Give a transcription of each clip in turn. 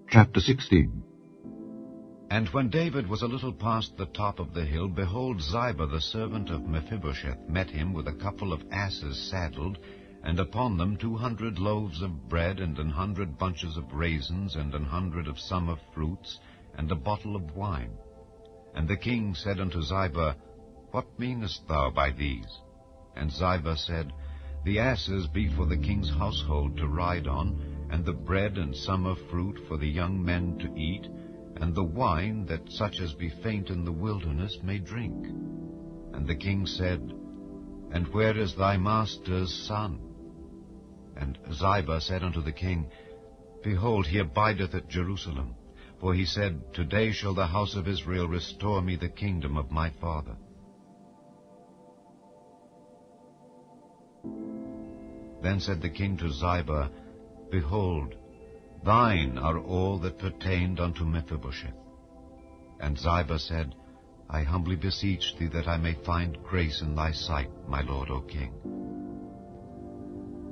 Chapter 16. And when David was a little past the top of the hill, behold, Ziba the servant of Mephibosheth met him with a couple of asses saddled, and upon them 200 loaves of bread, and 100 bunches of raisins, and 100 of summer fruits, and a bottle of wine. And the king said unto Ziba, What meanest thou by these? And Ziba said, The asses be for the king's household to ride on, and the bread and summer fruit for the young men to eat, and the wine that such as be faint in the wilderness may drink. And the king said, And where is thy master's son? And Ziba said unto the king, Behold, he abideth at Jerusalem. For he said, Today shall the house of Israel restore me the kingdom of my father. Then said the king to Ziba, Behold, thine are all that pertained unto Mephibosheth. And Ziba said, I humbly beseech thee that I may find grace in thy sight, my lord, O king.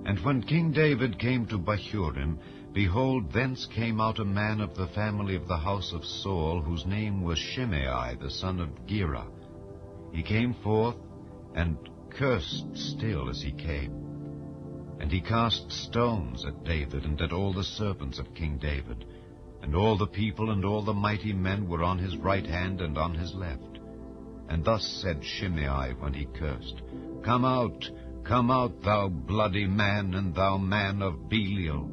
And when King David came to Bahurim, behold, thence came out a man of the family of the house of Saul, whose name was Shimei, the son of Gera. He came forth, and cursed still as he came. And he cast stones at David, and at all the servants of King David. And all the people and all the mighty men were on his right hand and on his left. And thus said Shimei when he cursed, Come out, thou bloody man, and thou man of Belial.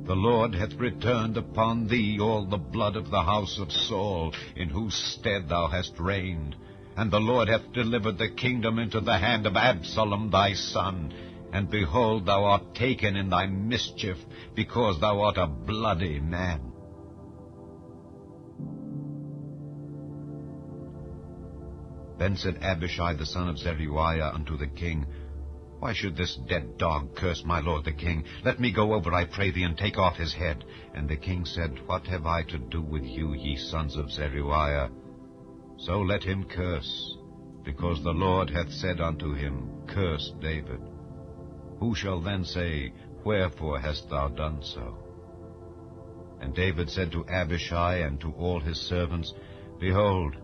The Lord hath returned upon thee all the blood of the house of Saul, in whose stead thou hast reigned. And the Lord hath delivered the kingdom into the hand of Absalom thy son. And behold, thou art taken in thy mischief, because thou art a bloody man. Then said Abishai the son of Zeruiah unto the king, Why should this dead dog curse my lord the king? Let me go over, I pray thee, and take off his head. And the king said, What have I to do with you, ye sons of Zeruiah? So let him curse, because the Lord hath said unto him, Curse David. Who shall then say, Wherefore hast thou done so? And David said to Abishai and to all his servants, Behold,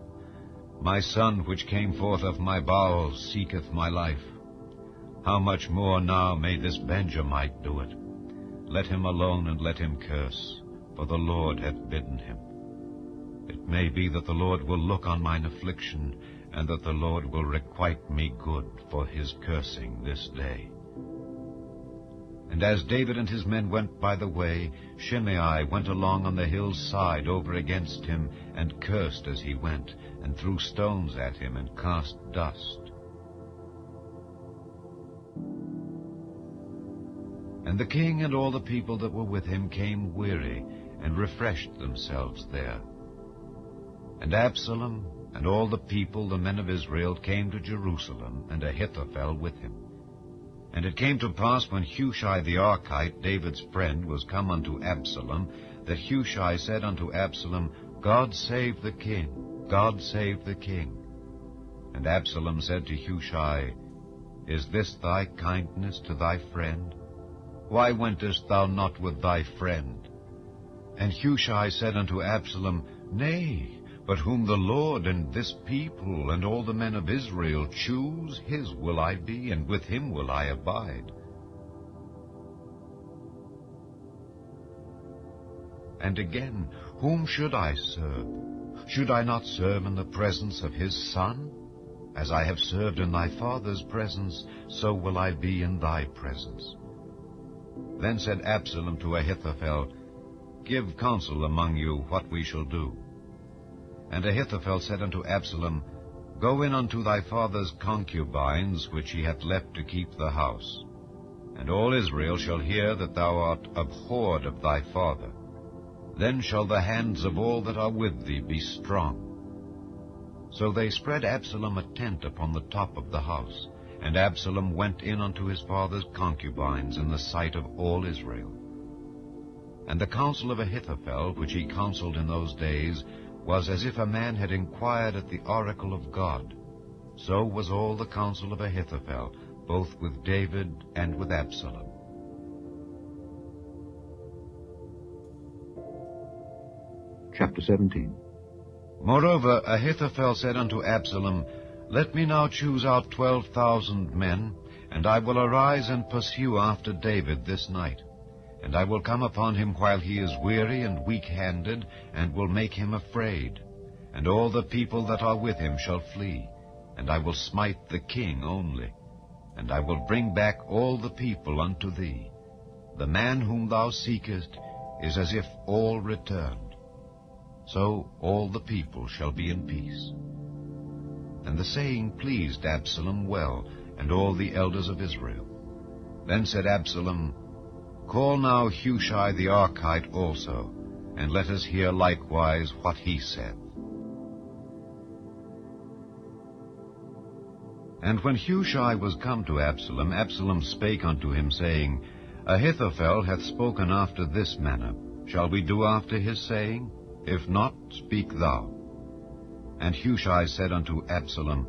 my son which came forth of my bowels seeketh my life. How much more now may this Benjamite do it? Let him alone and let him curse, for the Lord hath bidden him. It may be that the Lord will look on mine affliction, and that the Lord will requite me good for his cursing this day. And as David and his men went by the way, Shimei went along on the hill's side over against him, and cursed as he went, and threw stones at him, and cast dust. And the king and all the people that were with him came weary, and refreshed themselves there. And Absalom and all the people, the men of Israel, came to Jerusalem, and Ahithophel with him. And it came to pass, when Hushai the Archite, David's friend, was come unto Absalom, that Hushai said unto Absalom, God save the king, God save the king. And Absalom said to Hushai, Is this thy kindness to thy friend? Why wentest thou not with thy friend? And Hushai said unto Absalom, Nay, but whom the Lord and this people and all the men of Israel choose, his will I be, and with him will I abide. And again, whom should I serve? Should I not serve in the presence of his son? As I have served in thy father's presence, so will I be in thy presence. Then said Absalom to Ahithophel, Give counsel among you what we shall do. And Ahithophel said unto Absalom, Go in unto thy father's concubines, which he hath left to keep the house. And all Israel shall hear that thou art abhorred of thy father. Then shall the hands of all that are with thee be strong. So they spread Absalom a tent upon the top of the house. And Absalom went in unto his father's concubines in the sight of all Israel. And the counsel of Ahithophel, which he counseled in those days, was as if a man had inquired at the oracle of God. So was all the counsel of Ahithophel, both with David and with Absalom. Chapter 17. Moreover, Ahithophel said unto Absalom, Let me now choose out 12,000 men, and I will arise and pursue after David this night. And I will come upon him while he is weary and weak-handed, and will make him afraid. And all the people that are with him shall flee, and I will smite the king only. And I will bring back all the people unto thee. The man whom thou seekest is as if all returned. So all the people shall be in peace. And the saying pleased Absalom well, and all the elders of Israel. Then said Absalom, Call now Hushai the Archite also, and let us hear likewise what he said. And when Hushai was come to Absalom, Absalom spake unto him, saying, Ahithophel hath spoken after this manner. Shall we do after his saying? If not, speak thou. And Hushai said unto Absalom,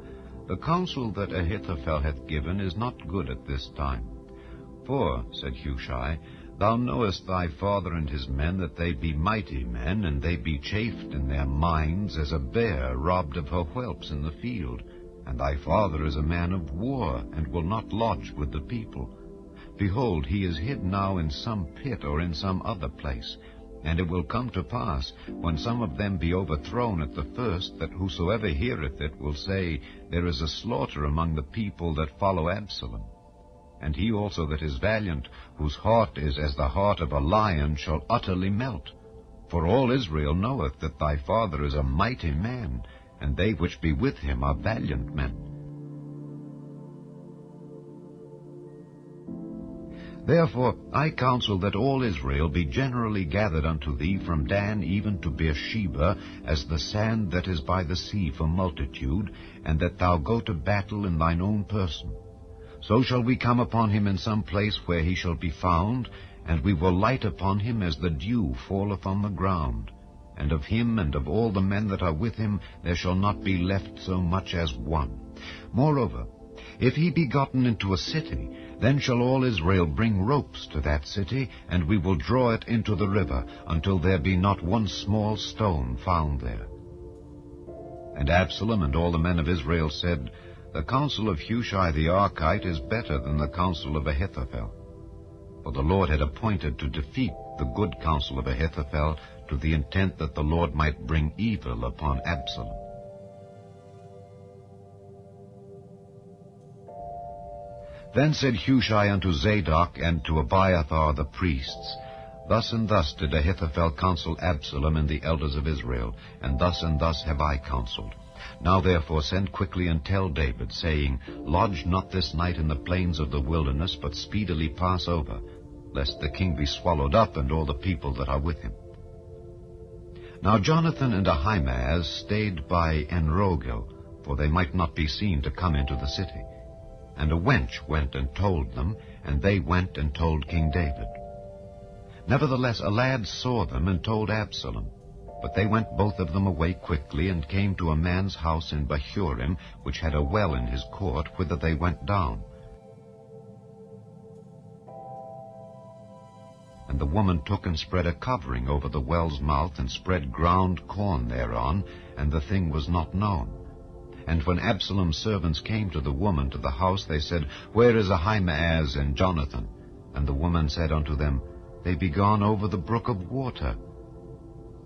The counsel that Ahithophel hath given is not good at this time. For, said Hushai, thou knowest thy father and his men, that they be mighty men, and they be chafed in their minds as a bear robbed of her whelps in the field. And thy father is a man of war, and will not lodge with the people. Behold, he is hid now in some pit or in some other place. And it will come to pass, when some of them be overthrown at the first, that whosoever heareth it will say, There is a slaughter among the people that follow Absalom. And he also that is valiant, whose heart is as the heart of a lion, shall utterly melt. For all Israel knoweth that thy father is a mighty man, and they which be with him are valiant men. Therefore I counsel that all Israel be generally gathered unto thee from Dan even to Beersheba, as the sand that is by the sea for multitude, and that thou go to battle in thine own person. So shall we come upon him in some place where he shall be found, and we will light upon him as the dew falleth on the ground. And of him and of all the men that are with him there shall not be left so much as one. Moreover, if he be gotten into a city, then shall all Israel bring ropes to that city, and we will draw it into the river, until there be not one small stone found there. And Absalom and all the men of Israel said, The counsel of Hushai the Archite is better than the counsel of Ahithophel. For the Lord had appointed to defeat the good counsel of Ahithophel, to the intent that the Lord might bring evil upon Absalom. Then said Hushai unto Zadok and to Abiathar the priests, Thus and thus did Ahithophel counsel Absalom and the elders of Israel, and thus have I counseled. Now therefore send quickly and tell David, saying, Lodge not this night in the plains of the wilderness, but speedily pass over, lest the king be swallowed up, and all the people that are with him. Now Jonathan and Ahimaaz stayed by Enrogel, for they might not be seen to come into the city. And a wench went and told them, and they went and told King David. Nevertheless a lad saw them and told Absalom. But they went both of them away quickly, and came to a man's house in Bahurim, which had a well in his court, whither they went down. And the woman took and spread a covering over the well's mouth, and spread ground corn thereon, and the thing was not known. And when Absalom's servants came to the woman to the house, they said, Where is Ahimaaz and Jonathan? And the woman said unto them, They be gone over the brook of water.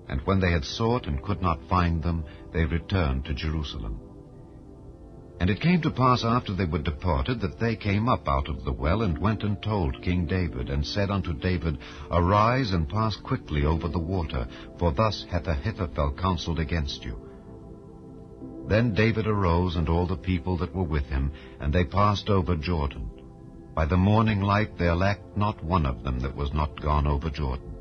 And when they had sought and could not find them, they returned to Jerusalem. And it came to pass after they were departed, that they came up out of the well, and went and told King David, and said unto David, Arise and pass quickly over the water, for thus hath Ahithophel counselled against you. Then David arose, and all the people that were with him, and they passed over Jordan. By the morning light there lacked not one of them that was not gone over Jordan.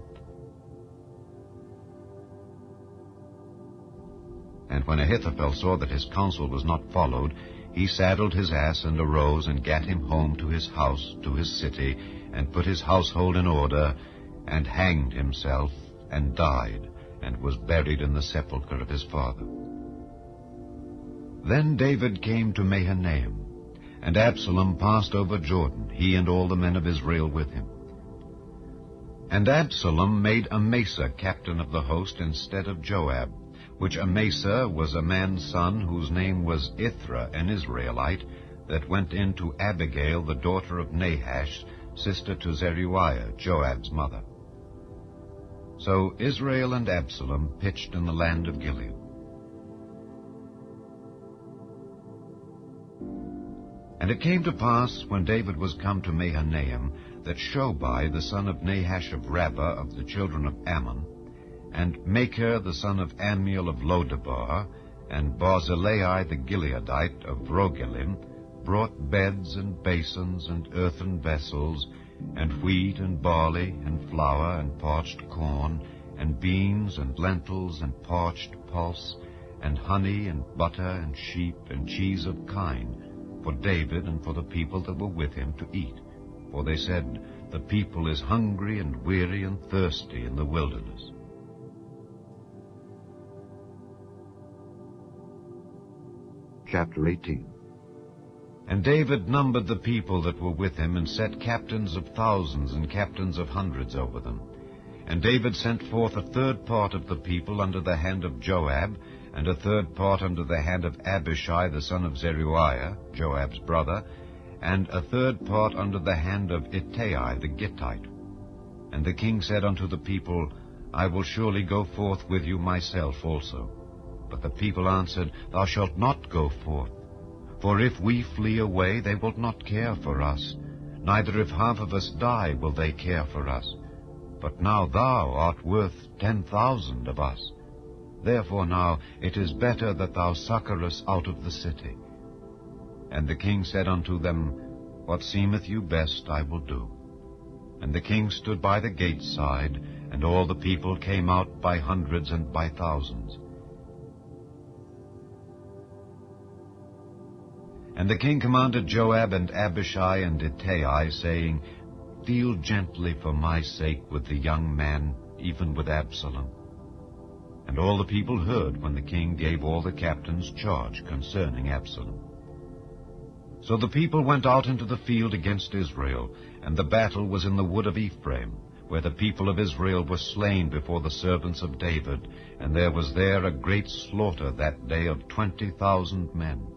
And when Ahithophel saw that his counsel was not followed, he saddled his ass, and arose, and gat him home to his house, to his city, and put his household in order, and hanged himself, and died, and was buried in the sepulchre of his father. Then David came to Mahanaim, and Absalom passed over Jordan, he and all the men of Israel with him. And Absalom made Amasa captain of the host instead of Joab, which Amasa was a man's son whose name was Ithra, an Israelite, that went in to Abigail, the daughter of Nahash, sister to Zeruiah, Joab's mother. So Israel and Absalom pitched in the land of Gilead. And it came to pass, when David was come to Mahanaim, that Shobai the son of Nahash of Rabbah of the children of Ammon, and Machir the son of Ammiel of Lodebar, and Barzillai the Gileadite of Rogelim, brought beds and basins and earthen vessels, and wheat and barley and flour and parched corn, and beans and lentils and parched pulse, and honey and butter and sheep and cheese of kine, for David and for the people that were with him to eat. For they said, The people is hungry and weary and thirsty in the wilderness. Chapter 18. And David numbered the people that were with him, and set captains of thousands and captains of hundreds over them. And David sent forth a third part of the people under the hand of Joab, and a third part under the hand of Abishai the son of Zeruiah, Joab's brother, and a third part under the hand of Ittai the Gittite. And the king said unto the people, I will surely go forth with you myself also. But the people answered, Thou shalt not go forth. For if we flee away, they will not care for us. Neither if half of us die will they care for us. But now thou art worth 10,000 of us. Therefore now it is better that thou succor us out of the city. And the king said unto them, What seemeth you best I will do. And the king stood by the gate side, and all the people came out by hundreds and by thousands. And the king commanded Joab and Abishai and Ittai, saying, Deal gently for my sake with the young man, even with Absalom. And all the people heard when the king gave all the captains charge concerning Absalom. So the people went out into the field against Israel, and the battle was in the wood of Ephraim, where the people of Israel were slain before the servants of David, and there was there a great slaughter that day of 20,000 men.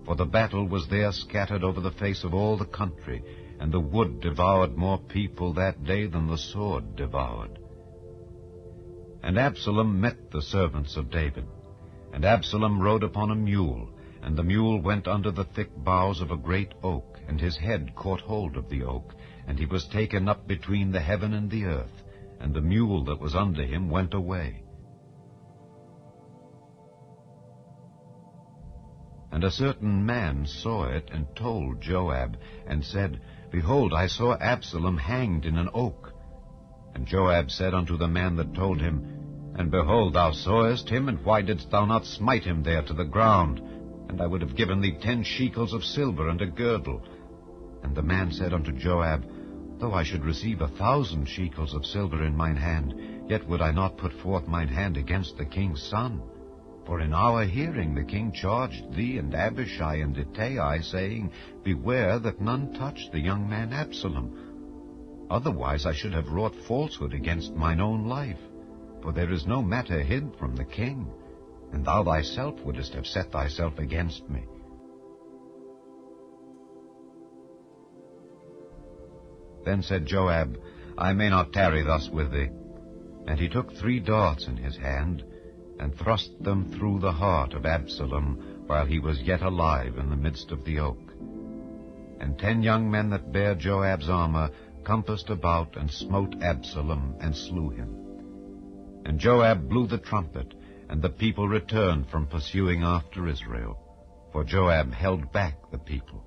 For the battle was there scattered over the face of all the country, and the wood devoured more people that day than the sword devoured. And Absalom met the servants of David. And Absalom rode upon a mule, and the mule went under the thick boughs of a great oak, and his head caught hold of the oak, and he was taken up between the heaven and the earth, and the mule that was under him went away. And a certain man saw it, and told Joab, and said, Behold, I saw Absalom hanged in an oak. And Joab said unto the man that told him, And behold, thou sawest him, and why didst thou not smite him there to the ground? And I would have given thee 10 shekels of silver and a girdle. And the man said unto Joab, Though I should receive 1,000 shekels of silver in mine hand, yet would I not put forth mine hand against the king's son. For in our hearing the king charged thee and Abishai and Ittai, saying, Beware that none touch the young man Absalom. Otherwise I should have wrought falsehood against mine own life. For there is no matter hid from the king, and thou thyself wouldest have set thyself against me. Then said Joab, I may not tarry thus with thee. And he took 3 darts in his hand, and thrust them through the heart of Absalom, while he was yet alive in the midst of the oak. And 10 young men that bare Joab's armor compassed about, and smote Absalom, and slew him. And Joab blew the trumpet, and the people returned from pursuing after Israel, for Joab held back the people.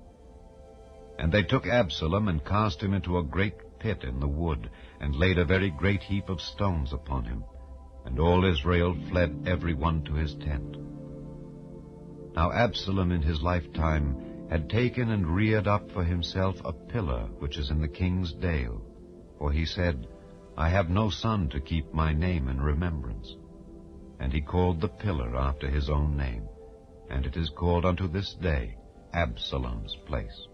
And they took Absalom, and cast him into a great pit in the wood, and laid a very great heap of stones upon him. And all Israel fled every one to his tent. Now Absalom in his lifetime had taken and reared up for himself a pillar which is in the king's dale. For he said, I have no son to keep my name in remembrance. And he called the pillar after his own name, and it is called unto this day Absalom's place.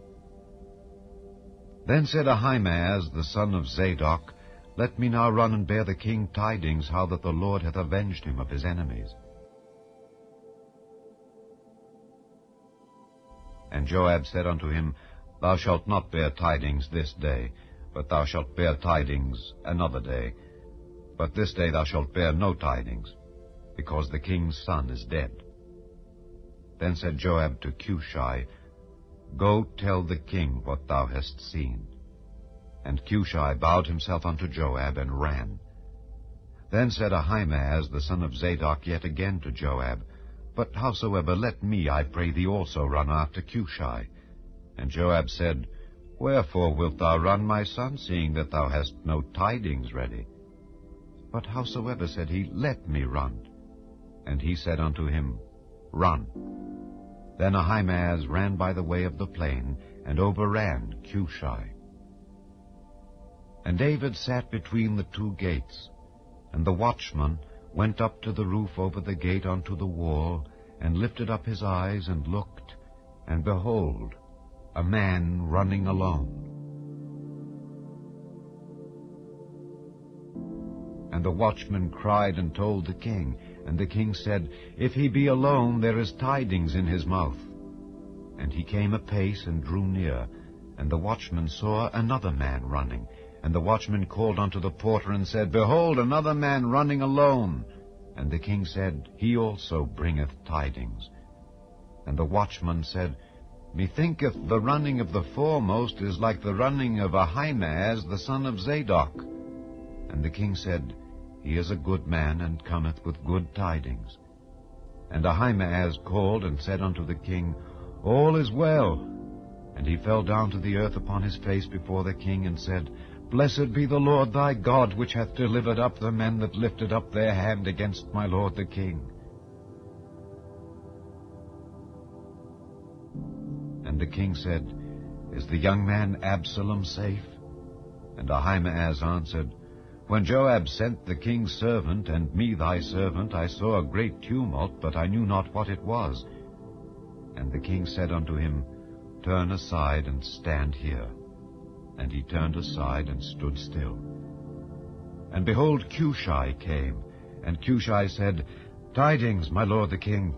Then said Ahimaaz the son of Zadok, Let me now run and bear the king tidings how that the Lord hath avenged him of his enemies. And Joab said unto him, Thou shalt not bear tidings this day, but thou shalt bear tidings another day. But this day thou shalt bear no tidings, because the king's son is dead. Then said Joab to Cushai, Go tell the king what thou hast seen. And Cushai bowed himself unto Joab, and ran. Then said Ahimaaz the son of Zadok yet again to Joab, But howsoever, let me, I pray thee, also run after Cushai. And Joab said, Wherefore wilt thou run, my son, seeing that thou hast no tidings ready? But howsoever, said he, let me run. And he said unto him, Run. Then Ahimaaz ran by the way of the plain, and overran Cushai. And David sat between the two gates, and the watchman went up to the roof over the gate unto the wall, and lifted up his eyes, and looked, and behold, a man running alone. And the watchman cried and told the king, and the king said, If he be alone, there is tidings in his mouth. And he came apace and drew near, and the watchman saw another man running. And the watchman called unto the porter, and said, Behold, another man running alone. And the king said, He also bringeth tidings. And the watchman said, Methinketh the running of the foremost is like the running of Ahimaaz the son of Zadok. And the king said, He is a good man, and cometh with good tidings. And Ahimaaz called and said unto the king, All is well. And he fell down to the earth upon his face before the king, and said, Blessed be the Lord thy God, which hath delivered up the men that lifted up their hand against my lord the king. And the king said, Is the young man Absalom safe? And Ahimaaz answered, When Joab sent the king's servant, and me thy servant, I saw a great tumult, but I knew not what it was. And the king said unto him, Turn aside, and stand here. And he turned aside, and stood still. And behold, Cushai came. And Cushai said, Tidings, my lord the king.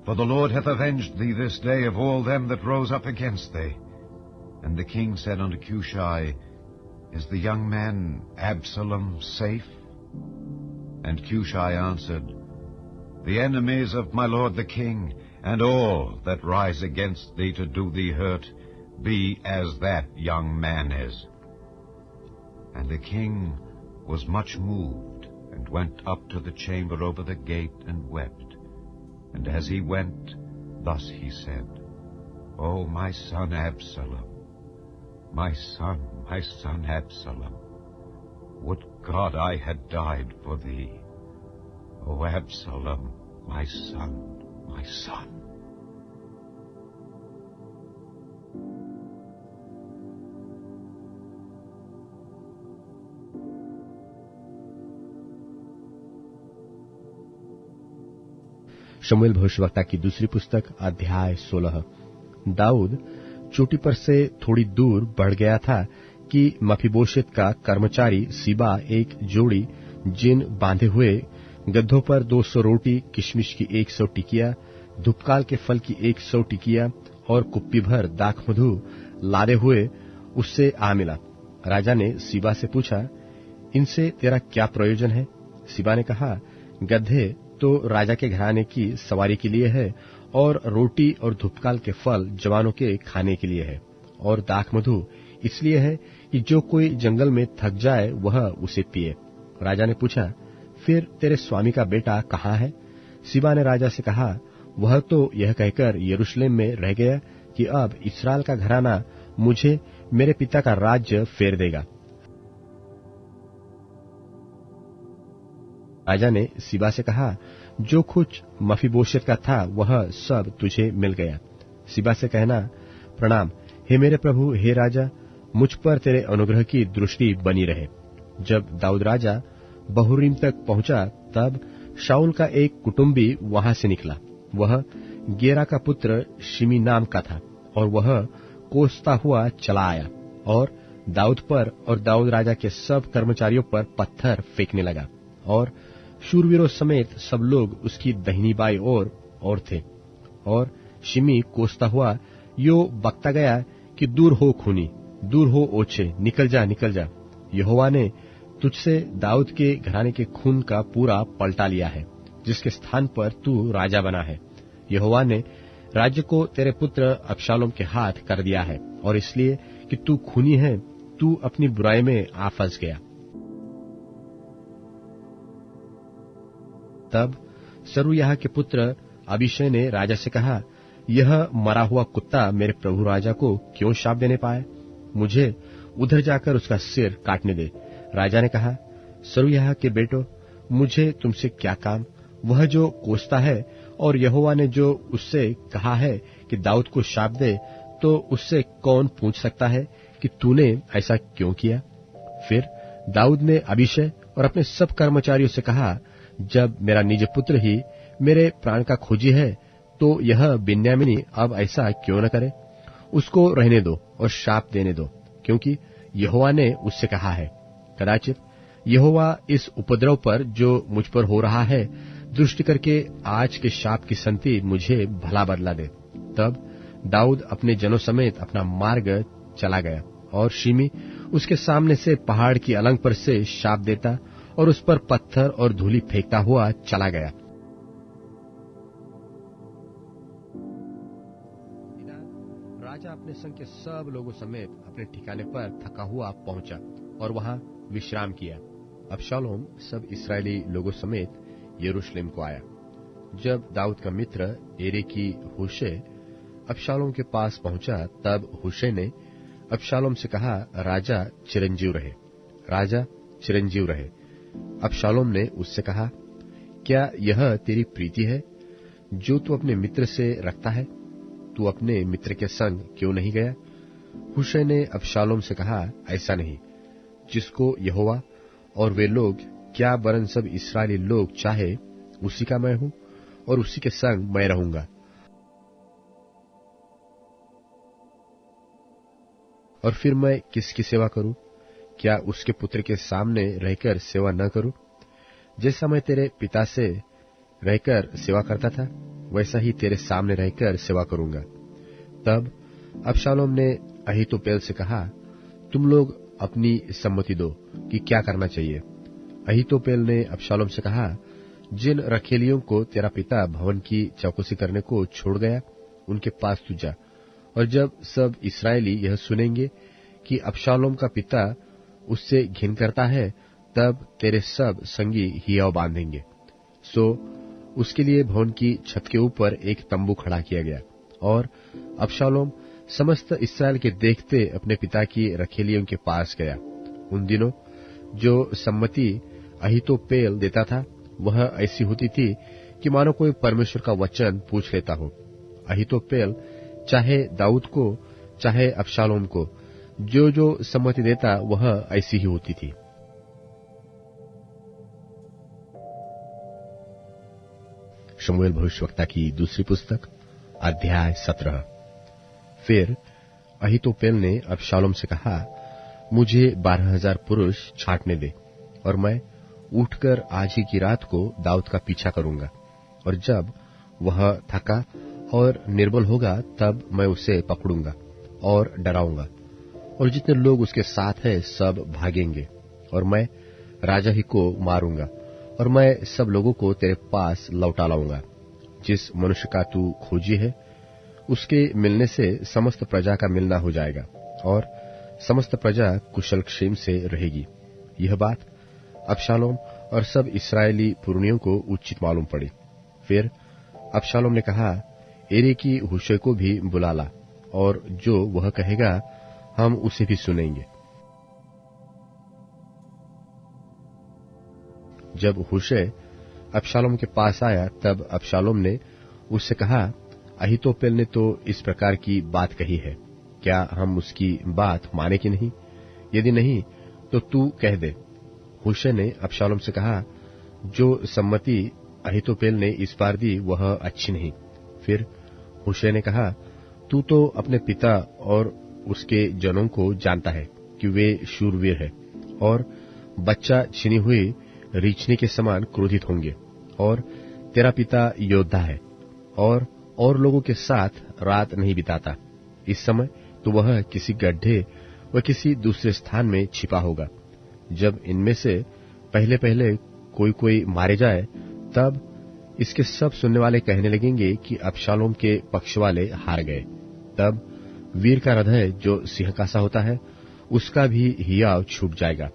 For the Lord hath avenged thee this day of all them that rose up against thee. And the king said unto Cushai, Is the young man Absalom safe? And Cushai answered, The enemies of my lord the king, and all that rise against thee to do thee hurt, be as that young man is. And the king was much moved, and went up to the chamber over the gate, and wept. And as he went, thus he said, O my son Absalom, my son Absalom, would God I had died for thee. O Absalom, my son, my son. शमूएल भविष्यवक्ता की दूसरी पुस्तक अध्याय 16। दाऊद चोटी पर से थोड़ी दूर बढ़ गया था कि मफीबोशेत का कर्मचारी सीबा एक जोड़ी जिन बांधे हुए गड्ढों पर 200 रोटी, किशमिश की 100 टिकिया, धूपकाल के फल की 100 टिकिया और कुप्पी भर दाखमधु लादे हुए उससे आ मिला। राजा ने सीबा से पूछा, इनसे तेरा क्या प्रयोजन है? सीबा ने कहा, गड्ढे तो राजा के घराने की सवारी के लिए है, और रोटी और धूपकाल के फल जवानों के खाने के लिए है, और दाखमधु इसलिए है कि जो कोई जंगल में थक जाए वह उसे पिए। राजा ने पूछा, फिर तेरे स्वामी का बेटा कहाँ है? सीबा ने राजा से कहा, वह तो यह कहकर यरूशलेम में रह गया कि अब इस्राएल का घराना मुझे मेरे पिता का राज्य फेर देगा। राजा ने सीबा से कहा, जो कुछ मफीबोशेत का था वह सब तुझे मिल गया। सीबा से कहना, प्रणाम, हे मेरे प्रभु, हे राजा, मुझ पर तेरे अनुग्रह की दृष्टि बनी रहे। जब दाऊद राजा बहुरीम तक पहुंचा, तब शाऊल का एक कुटुंबी वहां से निकला। वह गेरा का पुत्र शिमी नाम का था, और वह कोसता हुआ चला आया और दाऊद पर और दाऊद राजा के सब कर्मचारियों पर पत्थर फेंकने लगा, और शूरवीरों समेत सब लोग उसकी दाहिनी बाई ओर थे। और शिमी कोसता हुआ यो बकता गया कि दूर हो खूनी, दूर हो ओछे, निकल जा निकल जा। यहोवा ने तुझसे दाऊद के घराने के खून का पूरा पलटा लिया है, जिसके स्थान पर तू राजा बना है। यहोवा ने राज्य को तेरे पुत्र अबशालोम के हाथ कर दिया है, और इसलिए कि तू खूनी है, तू अपनी बुराई में आ फंस गया। तब सरूयाह के पुत्र अबीशै ने राजा से कहा, यह मरा हुआ कुत्ता मेरे प्रभु राजा को क्यों शाप देने पाए? मुझे उधर जाकर उसका सिर काटने दे। राजा ने कहा, सरूयाह के बेटो, मुझे तुमसे क्या काम? वह जो कोसता है, और यहोवा ने जो उससे कहा है कि दाऊद को शाप दे, तो उससे कौन पूछ सकता है कि तूने ऐसा क्यों किया? फिर दाऊद ने अबीशै और अपने सब कर्मचारियों से कहा, जब मेरा निज पुत्र ही मेरे प्राण का खोजी है, तो यह बिन्यामीनी अब ऐसा क्यों न करे? उसको रहने दो और शाप देने दो, क्योंकि यहोवा ने उससे कहा है। कदाचित यहोवा इस उपद्रव पर जो मुझ पर हो रहा है दृष्टि करके आज के शाप की संति मुझे भला बदला दे। तब दाऊद अपने जनों समेत अपना मार्ग चला गया, और शिमी उसके सामने से पहाड़ की अलंग पर से शाप देता और उस पर पत्थर और धूलि फेंकता हुआ चला गया। राजा अपने संग के सब लोगों समेत अपने ठिकाने पर थका हुआ पहुंचा और वहां विश्राम किया। अबशालोम सब इस्राएली लोगों समेत यरूशलेम को आया। जब दाऊद का मित्र एरेकी हुशै अबशालोम के पास पहुंचा, तब हुशै ने अबशालोम से कहा, राजा चिरंजीव रहे, राजा चिरंजीव रहे। अबशालोम ने उससे कहा, क्या यह तेरी प्रीति है जो तू अपने मित्र से रखता है? तू अपने मित्र के संग क्यों नहीं गया? हुशै ने अबशालोम से कहा, ऐसा नहीं, जिसको यहोवा और वे लोग, क्या वरन सब इस्राएली लोग चाहे, उसी का मैं हूं और उसी के संग मैं रहूंगा। और फिर मैं किसकी सेवा करूं? क्या उसके पुत्र के सामने रहकर सेवा न करूं? जैसा मैं तेरे पिता से रहकर सेवा करता था, वैसा ही तेरे सामने रहकर सेवा करूंगा। तब अबशालोम ने अहीतोपेल से कहा, तुम लोग अपनी सम्मति दो कि क्या करना चाहिए। अहीतोपेल ने अबशालोम से कहा, जिन रखेलियों को तेरा पिता भवन की चौकसी करने को छोड़ गया, उनके पास तू जा, और जब सब इस्राएली यह सुनेंगे कि अबशालोम का पिता उससे घिन करता है, तब तेरे सब संगी हियाव बांधेंगे। सो उसके लिए भवन की छत के ऊपर एक तंबू खड़ा किया गया, और अबशालोम समस्त इस्राएल के देखते अपने पिता की रखेलियों के पास गया। उन दिनों जो सम्मति अहीतोपेल देता था, वह ऐसी होती थी कि मानो कोई परमेश्वर का वचन पूछ लेता हो। अहीतोपेल चाहे दाऊद को चाहे अबशालोम को जो जो सम्मति देता, वह ऐसी ही होती थी। शमूएल भविष्यवक्ता की दूसरी पुस्तक अध्याय 17। फिर अहीतोपेल ने अबशालोम से कहा, मुझे 12,000 पुरुष छांटने दे, और मैं उठकर आज ही की रात को दाऊद का पीछा करूंगा, और जब वह थका और निर्बल होगा, तब मैं उसे पकड़ूंगा और डराऊंगा, और जितने लोग उसके साथ हैं सब भागेंगे, और मैं राजा ही को मारूंगा, और मैं सब लोगों को तेरे पास लौटा लाऊंगा। जिस मनुष्य का तू खोजी है, उसके मिलने से समस्त प्रजा का मिलना हो जाएगा, और समस्त प्रजा कुशल क्षेम से रहेगी। यह बात अबशालोम और सब इस्राएली पुरनियों को उचित मालूम पड़ी। फिर अबशालोम ने कहा, एरेकी हुशै को भी बुला ला, और जो वह कहेगा हम उसे भी सुनेंगे। जब हुशै अबशालोम के पास आया, तब अबशालोम ने उससे कहा, अहीतोपेल ने तो इस प्रकार की बात कही है, क्या हम उसकी बात माने कि नहीं? यदि नहीं, तो तू कह दे। हुशै ने अबशालोम से कहा, जो सम्मति अहीतोपेल ने इस बार दी, वह अच्छी नहीं। फिर हुशै ने कहा, तू तो अपने पिता और उसके जनों को जानता है कि वे शूरवीर है और बच्चा छिनी हुई रीछनी के समान क्रोधित होंगे। और तेरा पिता योद्धा है और लोगों के साथ रात नहीं बिताता। इस समय तो वह किसी गड्ढे व किसी दूसरे स्थान में छिपा होगा। जब इनमें से पहले पहले कोई मारे जाए, तब इसके सब सुनने वाले कहने लगेंगे कि अबशालोम के पक्ष वाले हार गए। तब वीर का हृदय जो सिंह का सा होता है, उसका भी हियाव छूट जाएगा।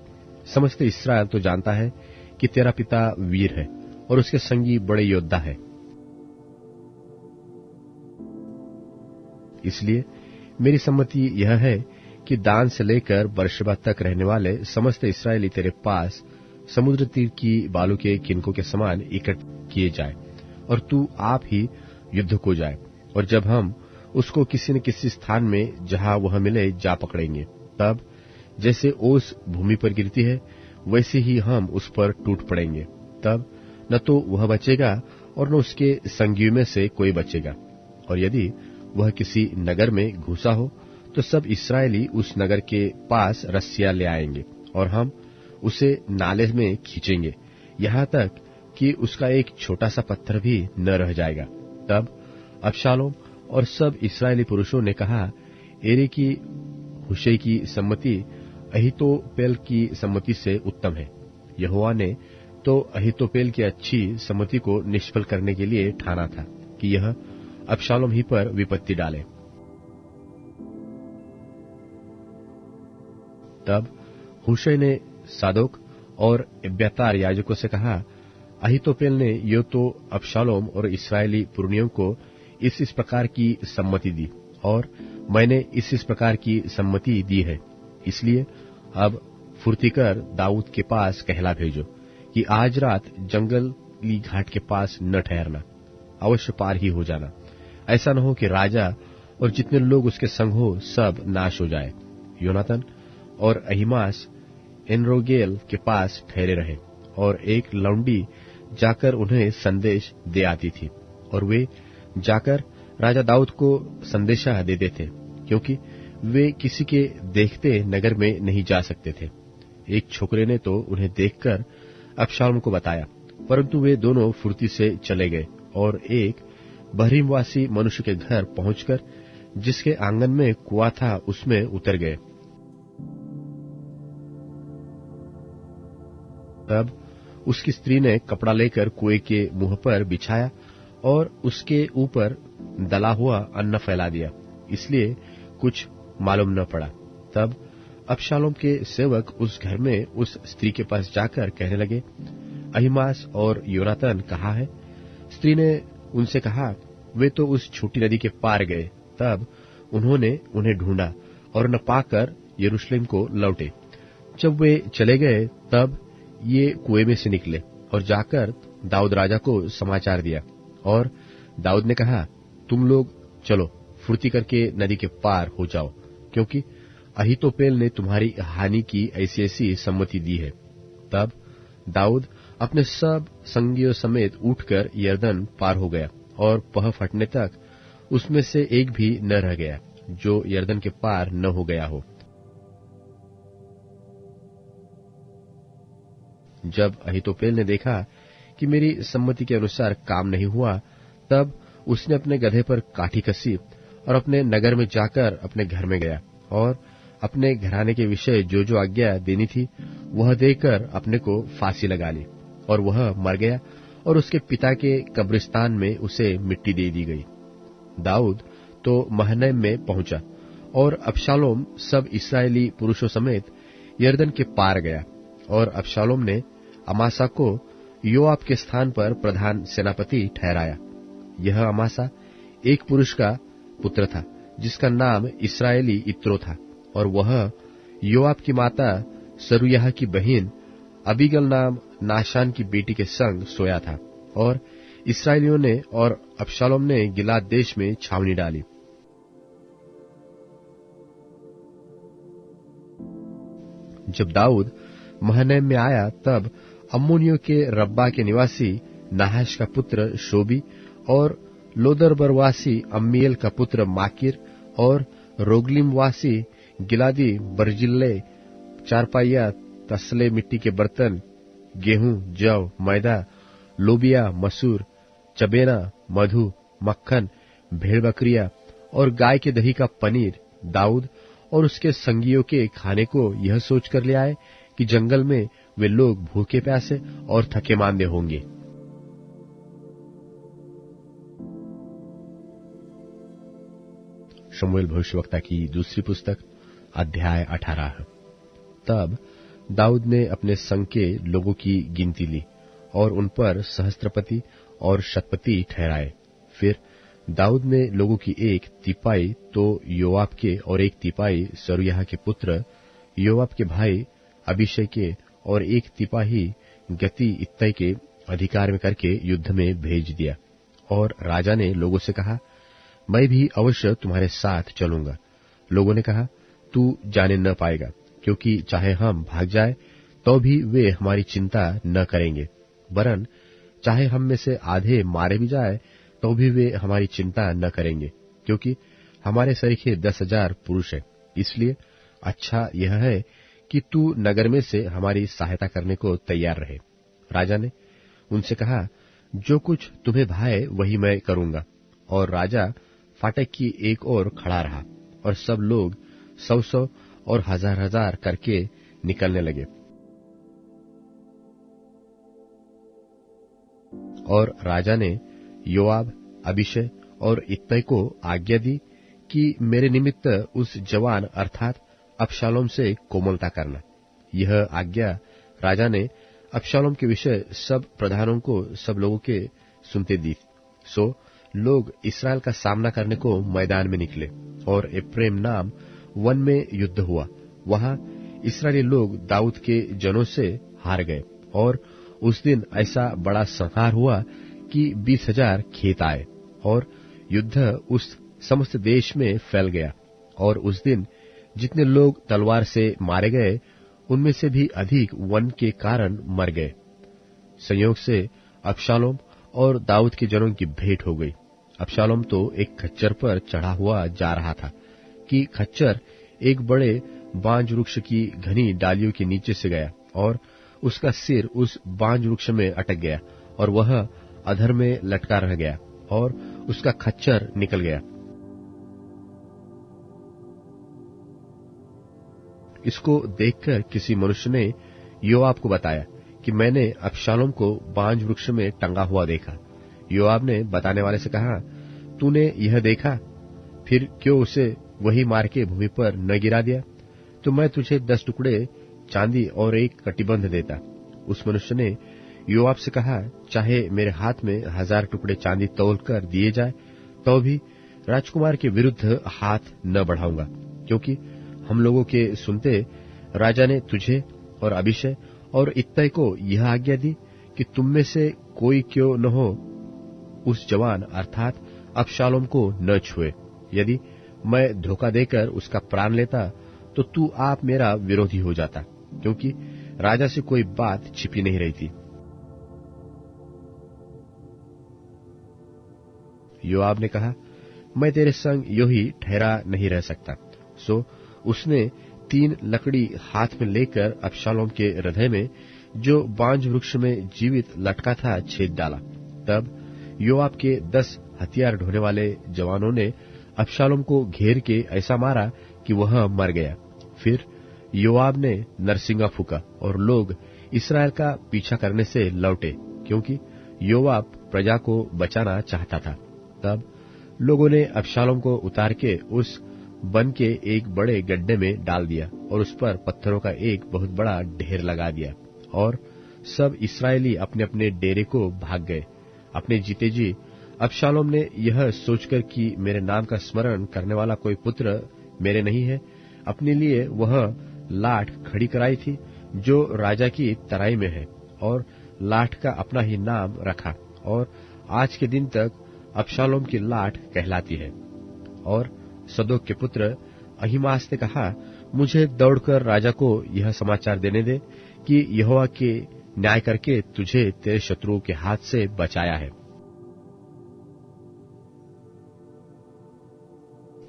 समस्त इस्राएल तो जानता है कि तेरा पिता वीर है और उसके संगी बड़े योद्धा है। इसलिए मेरी सम्मति यह है कि दान से लेकर बर्शेबा तक रहने वाले समस्त इस्राएली तेरे पास समुद्र तीर की बालू के किनकों के समान इकट्ठ किए जाए और तू आप ही युद्ध को जाए। और जब हम उसको किसी न किसी स्थान में जहां वह मिले जा पकड़ेंगे, तब जैसे ओस भूमि पर गिरती है वैसे ही हम उस पर टूट पड़ेंगे। तब न तो वह बचेगा और न उसके संगियों में से कोई बचेगा। और यदि वह किसी नगर में घुसा हो तो सब इस्राएली उस नगर के पास रस्सियां ले आएंगे और हम उसे नाले में खींचेंगे, यहां तक कि उसका एक छोटा सा पत्थर भी न रह जाएगा। तब अबशालोम और सब इस्राएली पुरुषों ने कहा, एरे की हुशै की सम्मति अहीतोपेल की सम्मति से उत्तम है। यहोवा ने तो अहीतोपेल की अच्छी सम्मति को निष्फल करने के लिए ठाना था कि यह अबशालोम ही पर विपत्ति डाले। तब हुशै ने सादोक और एब्यातार याजकों से कहा, अहीतोपेल ने यो तो अबशालोम और इस्राएली पुरनियों को इस प्रकार की सम्मति दी और मैंने इस प्रकार की सम्मति दी है। इसलिए अब फुर्ती कर दाऊद के पास कहला भेजो कि आज रात जंगली घाट के पास न ठहरना, अवश्य पार ही हो जाना। ऐसा न हो कि राजा और जितने लोग उसके संग हो सब नाश हो जाए। योनातन और अहीमास एनरोगेल के पास ठहरे रहे और एक लौंडी जाकर उन्हें संदेश दे आती थी और वे जाकर राजा दाऊद को संदेशा देते थे, क्योंकि वे किसी के देखते नगर में नहीं जा सकते थे। एक छोकरे ने तो उन्हें देखकर अबशालोम को बताया, परंतु वे दोनों फुर्ती से चले गए और एक बहरीमवासी मनुष्य के घर पहुंचकर जिसके आंगन में कुआं था उसमें उतर गए। तब उसकी स्त्री ने कपड़ा लेकर कुएं के मुंह पर बिछाया और उसके ऊपर दला हुआ अन्न फैला दिया, इसलिए कुछ मालूम न पड़ा। तब अबशालोम के सेवक उस घर में उस स्त्री के पास जाकर कहने लगे, अहीमास और योनातन कहाँ है? स्त्री ने उनसे कहा, वे तो उस छोटी नदी के पार गए। तब उन्होंने उन्हें ढूंढा और न पाकर यरूशलेम को लौटे। जब वे चले गए तब ये कुएं में से निकले और जाकर दाऊद राजा को समाचार दिया। और दाऊद ने कहा, तुम लोग चलो फुर्ती करके नदी के पार हो जाओ, क्योंकि अहीतोपेल ने तुम्हारी हानि की ऐसी ऐसी सम्मति दी है। तब दाऊद अपने सब संगियों समेत उठकर यरदन पार हो गया और पह फटने तक उसमें से एक भी न रह गया जो यरदन के पार न हो गया हो। जब अहीतोपेल ने देखा कि मेरी सम्मति के अनुसार काम नहीं हुआ, तब उसने अपने गधे पर काठी कसी और अपने नगर में जाकर अपने घर में गया और अपने घराने के विषय जो जो आज्ञा देनी थी वह देकर अपने को फांसी लगा ली और वह मर गया और उसके पिता के कब्रिस्तान में उसे मिट्टी दे दी गई। दाऊद तो महनैम में पहुंचा और अबशालोम सब इस्राएली पुरुषों समेत यरदन के पार गया। और अबशालोम ने अमासा को योआब के स्थान पर प्रधान सेनापति ठहराया। यह अमासा एक पुरुष का पुत्र था जिसका नाम इस्राएली इत्रो था, और वह योआब की माता सरूयाह की बहन अबीगल नाम नाशान की बेटी के संग सोया था। और इस्राएलियों ने और अबशालोम ने गिलाद देश में छावनी डाली। जब दाऊद महनैम में आया तब अम्मोनियों के रब्बा के निवासी नाहाश का पुत्र शोबी और लोदरबरवासी अम्मीएल का पुत्र माकिर और रोगलिमवासी गिलादी बर्जिल्ले चारपाइया, तसले, मिट्टी के बर्तन, गेहूं, जौ, मैदा, लोबिया, मसूर, चबेना, मधु, मक्खन, भेड़ बकरियां और गाय के दही का पनीर दाऊद और उसके संगियों के खाने को यह सोचकर ले आए कि जंगल में वे लोग भूखे प्यासे और थके मांदे होंगे। शमूएल भविष्यवक्ता की दूसरी पुस्तक अध्याय 18। तब दाऊद ने अपने संग के लोगों की गिनती ली और उन पर सहस्त्रपति और शतपति ठहराए। फिर दाऊद ने लोगों की एक तिपाई तो योआब के और एक तिपाई सरूयाह के पुत्र योआब के भाई अबीशै के और एक तिपाही गति इत्तै के अधिकार में करके युद्ध में भेज दिया। और राजा ने लोगों से कहा, मैं भी अवश्य तुम्हारे साथ चलूंगा। लोगों ने कहा, तू जाने न पाएगा, क्योंकि चाहे हम भाग जाए तो भी वे हमारी चिंता न करेंगे, वरन चाहे हम में से आधे मारे भी जाए तो भी वे हमारी चिंता न करेंगे, क्योंकि हमारे सरीखे 10,000 पुरुष हैं। इसलिए अच्छा यह है कि तू नगर में से हमारी सहायता करने को तैयार रहे। राजा ने उनसे कहा, जो कुछ तुम्हें भाए वही मैं करूंगा। और राजा फाटक की एक ओर खड़ा रहा और सब लोग 100-100 और 1000-1000 करके निकलने लगे। और राजा ने योआब, अबीशै और इत्तै को आज्ञा दी कि मेरे निमित्त उस जवान अर्थात अबशालोम से कोमलता करना। यह आज्ञा राजा ने अबशालोम के विषय सब प्रधानों को सब लोगों के सुनते दी। सो लोग इस्राएल का सामना करने को मैदान में निकले और एप्रेम नाम वन में युद्ध हुआ। वहां इस्राएली लोग दाऊद के जनों से हार गए और उस दिन ऐसा बड़ा संहार हुआ कि 20,000 खेत आए और युद्ध उस समस्त देश में फैल गया। और उस दिन जितने लोग तलवार से मारे गए उनमें से भी अधिक वन के कारण मर गए। संयोग से अबशालोम और दाऊद के जनों की भेंट हो गई। अबशालोम तो एक खच्चर पर चढ़ा हुआ जा रहा था कि खच्चर एक बड़े बांज वृक्ष की घनी डालियों के नीचे से गया और उसका सिर उस बांज वृक्ष में अटक गया और वह अधर में लटका रह गया और उसका खच्चर निकल गया। इसको देखकर किसी मनुष्य ने योआब को बताया कि मैंने अबशालोम को बांज वृक्ष में टंगा हुआ देखा। योआब ने बताने वाले से कहा, तूने यह देखा, फिर क्यों उसे वही मार के भूमि पर न गिरा दिया? तो मैं तुझे 10 टुकड़े चांदी और एक कटिबंध देता। उस मनुष्य ने योआब से कहा, चाहे मेरे हाथ में 1000 टुकड़े चांदी तौल कर दिए जाए तो भी राजकुमार के विरुद्ध हाथ न बढ़ाऊंगा, क्योंकि हम लोगों के सुनते राजा ने तुझे और अबीशै और इत्तै को यह आज्ञा दी कि तुम में से कोई क्यों न हो उस जवान अर्थात अबशालोम को न छुए। यदि मैं धोखा देकर उसका प्राण लेता तो तू आप मेरा विरोधी हो जाता, क्योंकि राजा से कोई बात छिपी नहीं रही थी। योआब ने कहा, मैं तेरे संग यूं ही ठहरा नहीं रह सकता। सो उसने 3 लकड़ी हाथ में लेकर अबशालोम के हृदय में जो बांज वृक्ष में जीवित लटका था छेद डाला। तब योआब के 10 हथियार ढोने वाले जवानों ने अबशालोम को घेर के ऐसा मारा कि वह मर गया। फिर योआब ने नरसिंगा फूका और लोग इस्राएल का पीछा करने से लौटे, क्योंकि योआब प्रजा को बचाना चाहता था। तब लोगों ने अबशालोम को उतार के उस बन के एक बड़े गड्ढे में डाल दिया और उस पर पत्थरों का एक बहुत बड़ा ढेर लगा दिया और सब इस्राएली अपने अपने डेरे को भाग गए अपने जीते जी। अबशालोम ने यह सोचकर कि मेरे नाम का स्मरण करने वाला कोई पुत्र मेरे नहीं है, अपने लिए वह लाठ खड़ी कराई थी जो राजा की तराई में है और लाठ का अपना ही नाम रखा और आज के दिन तक अबशालोम की लाठ कहलाती है। और सदोक के पुत्र अहीमास ने कहा, मुझे दौड़कर राजा को यह समाचार देने दे कि यहोवा के न्याय करके तुझे तेरे शत्रुओं के हाथ से बचाया है।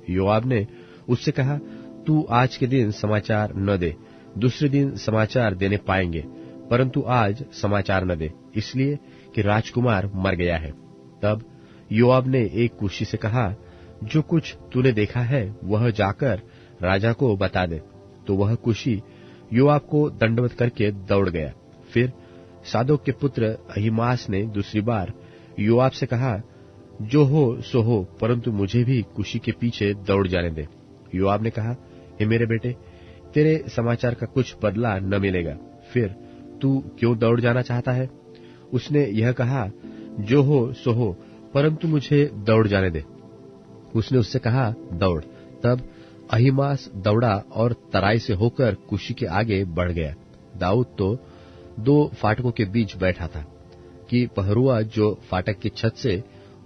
योआब ने उससे कहा, तू आज के दिन समाचार न दे, दूसरे दिन समाचार देने पाएंगे, परंतु आज समाचार न दे, इसलिए कि राजकुमार मर गया है। तब योआब ने एक कुशी से कहा, जो कुछ तूने देखा है वह जाकर राजा को बता दे। तो वह कुशी योआब को दंडवत करके दौड़ गया। फिर सादोक के पुत्र अहीमास ने दूसरी बार योआब से कहा, जो हो सो हो, परंतु मुझे भी कुशी के पीछे दौड़ जाने दे। योआब ने कहा, हे मेरे बेटे, तेरे समाचार का कुछ बदला न मिलेगा, फिर तू क्यों दौड़ जाना चाहता है? उसने यह कहा, जो हो सो हो, परंतु मुझे दौड़ जाने दे। उसने उससे कहा, दौड़। तब अहीमास दौड़ा और तराई से होकर कुशी के आगे बढ़ गया। दाऊद तो 2 फाटकों के बीच बैठा था कि पहरुआ जो फाटक की छत से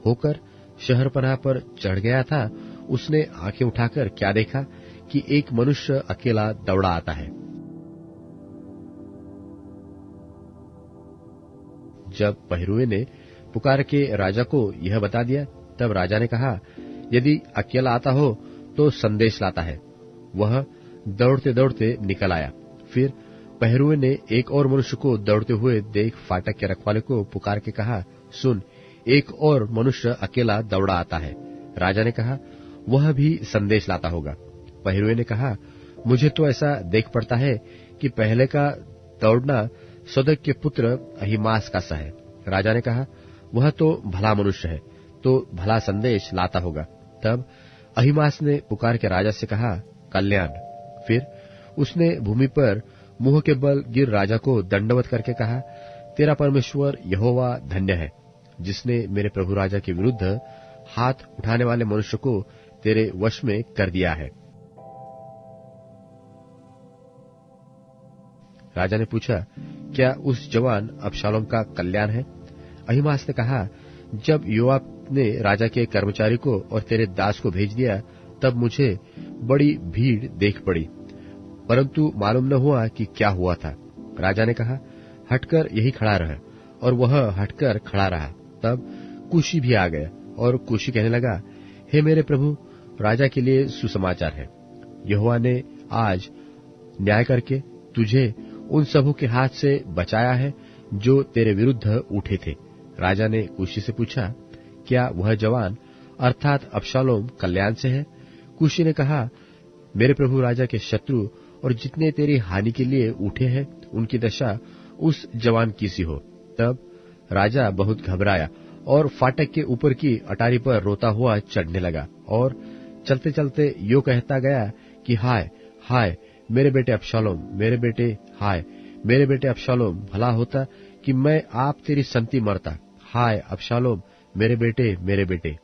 होकर शहरपनाह पर चढ़ गया था, उसने आंखें उठाकर क्या देखा कि एक मनुष्य अकेला दौड़ा आता है। जब पहरुए ने पुकार के राजा को यह बता दिया, तब राजा ने कहा, यदि अकेला आता हो तो संदेश लाता है। वह दौड़ते दौड़ते निकल आया। फिर पहरुए ने एक और मनुष्य को दौड़ते हुए देख फाटक के रखवाले को पुकार के कहा, सुन, एक और मनुष्य अकेला दौड़ा आता है। राजा ने कहा, वह भी संदेश लाता होगा। पहरुए ने कहा, मुझे तो ऐसा देख पड़ता है कि पहले का दौड़ना सदक के पुत्र अहीमास का सा है। राजा ने कहा, वह तो भला मनुष्य है, तो भला संदेश लाता होगा। तब अहीमास ने पुकार के राजा से कहा, कल्याण। फिर उसने भूमि पर मुंह के बल गिर राजा को दंडवत करके कहा, तेरा परमेश्वर यहोवा धन्य है, जिसने मेरे प्रभु राजा के विरुद्ध हाथ उठाने वाले मनुष्य को तेरे वश में कर दिया है। राजा ने पूछा, क्या उस जवान अबशालोम का कल्याण है? अहीमास ने कहा, जब योआब ने राजा के कर्मचारी को और तेरे दास को भेज दिया, तब मुझे बड़ी भीड़ देख पड़ी, परंतु मालूम न हुआ कि क्या हुआ था। राजा ने कहा, हटकर यही खड़ा रह, और वह हटकर खड़ा रहा। तब कुशी भी आ गया, और कुशी कहने लगा, हे मेरे प्रभु राजा के लिए सुसमाचार है। यहोवा ने आज न्याय करके तुझे उन सबों के हाथ से बचाया है जो तेरे विरुद्ध उठे थे। राजा ने कुशी से पूछा, क्या वह जवान अर्थात अबशालोम कल्याण से है? कुशी ने कहा, मेरे प्रभु राजा के शत्रु और जितने तेरी हानि के लिए उठे हैं, उनकी दशा उस जवान की सी हो। तब राजा बहुत घबराया और फाटक के ऊपर की अटारी पर रोता हुआ चढ़ने लगा, और चलते चलते यो कहता गया कि हाय हाय मेरे बेटे अबशालोम, मेरे बेटे, हाय मेरे बेटे अबशालोम, भला होता कि मैं आप तेरी संति मरता। हाय अबशालोम, मेरे बेटे, मेरे बेटे।